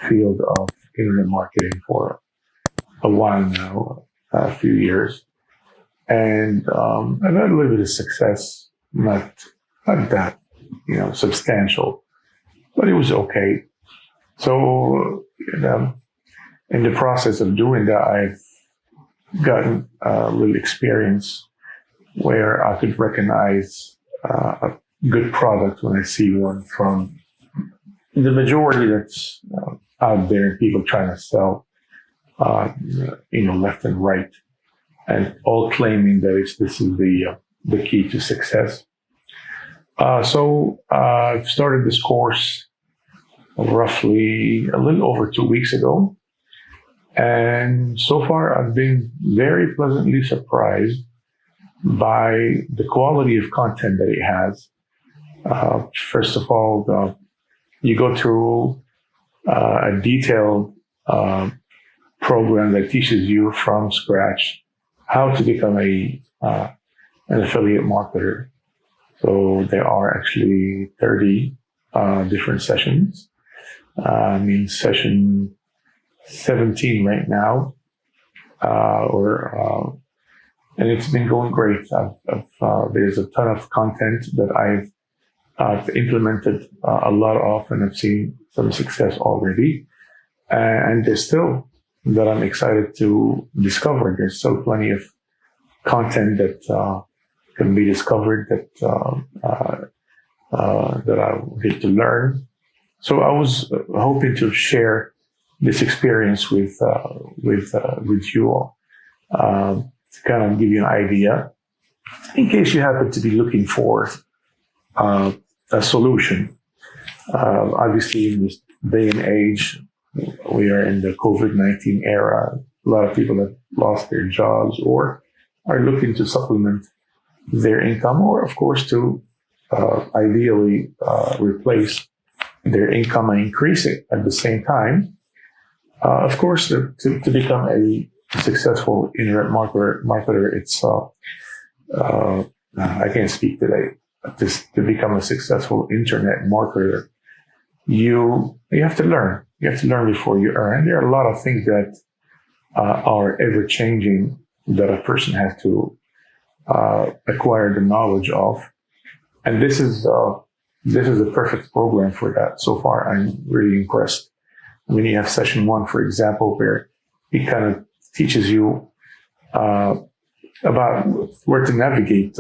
field of internet marketing for a while now, a few years, and I've had a little bit of success, not that substantial, but it was okay. So in the process of doing that, I've gotten a little experience where I could recognize a good product when I see one from the majority that's out there, people trying to sell, left and right, and all claiming that this is the key to success. So I've started this course roughly a little over 2 weeks ago. And so far, I've been very pleasantly surprised by the quality of content that it has. First of all, you go through a detailed program that teaches you from scratch how to become an affiliate marketer. So there are actually 30 different sessions. I'm in session 17 right now, and it's been going great. There's a ton of content that I've implemented a lot of, and I've seen some success already. And there's still that I'm excited to discover. There's still plenty of content that can be discovered that I get to learn. So I was hoping to share this experience with you all, to kind of give you an idea, in case you happen to be looking for a solution. Obviously, in this day and age, we are in the COVID-19 era. A lot of people have lost their jobs or are looking to supplement their income, or of course to ideally replace their income and increase it at the same time. Of course, to become a successful internet marketer, it's I can't speak today. To become a successful internet marketer, you have to learn. You have to learn before you earn. And there are a lot of things that are ever changing that a person has to acquire the knowledge of. And this is a perfect program for that. So far, I'm really impressed. I mean, you have session 1, for example, where it kind of teaches you about where to navigate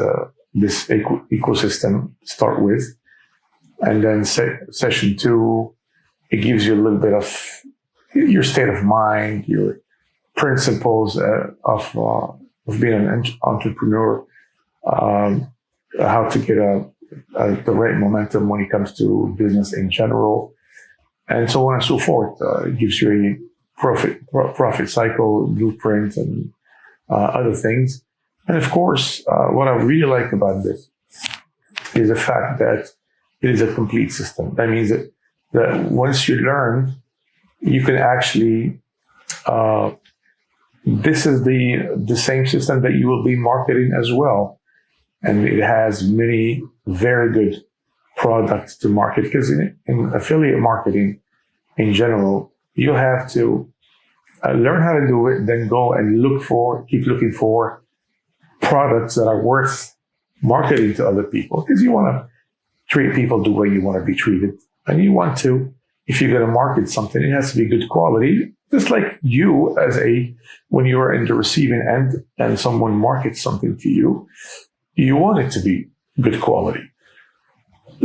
this ecosystem to start with. And then session 2, it gives you a little bit of your state of mind, your principles of being an entrepreneur, how to get the right momentum when it comes to business in general, and so on and so forth. It gives you a profit cycle blueprint and other things. And of course, what I really like about this is the fact that it is a complete system. That means that once you learn, you can actually, this is the same system that you will be marketing as well. And it has many very good products to market, because in affiliate marketing in general, you have to learn how to do it, then go and keep looking for products that are worth marketing to other people, because you want to treat people the way you want to be treated. And you want to, if you're going to market something, it has to be good quality. Just like you, when you are in the receiving end and someone markets something to you, you want it to be good quality.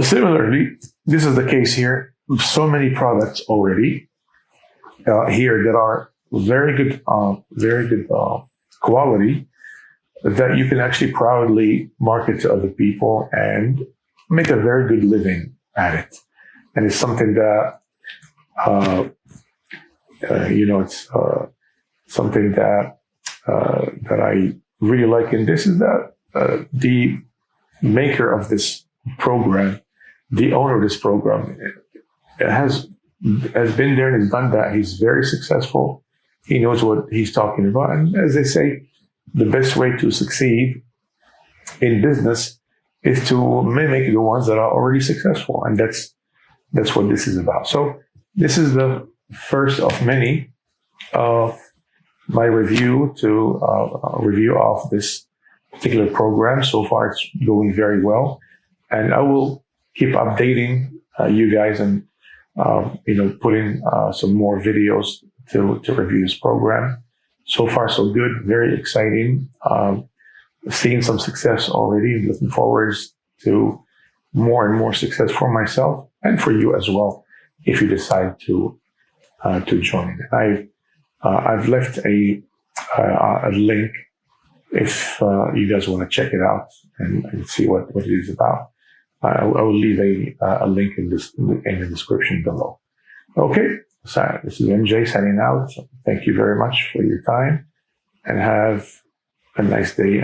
Similarly, this is the case here. So many products already here that are very good quality, that you can actually proudly market to other people and make a very good living at it. And it's something that it's something that I really like. And this is that the maker of this program, the owner of this program, has been there and has done that. He's very successful. He knows what he's talking about. And as they say, the best way to succeed in business is to mimic the ones that are already successful. And that's what this is about. So this is the first of many of my review of this particular program. So far, it's going very well, and I will keep updating you guys and putting some more videos to review this program. So far, so good. Very exciting. Seeing some success already. Looking forward to more and more success for myself and for you as well, if you decide to join. I've left a link if you guys want to check it out and see what it is about. I will leave a link in the description below. Okay, so this is MJ signing out. Thank you very much for your time, and have a nice day. And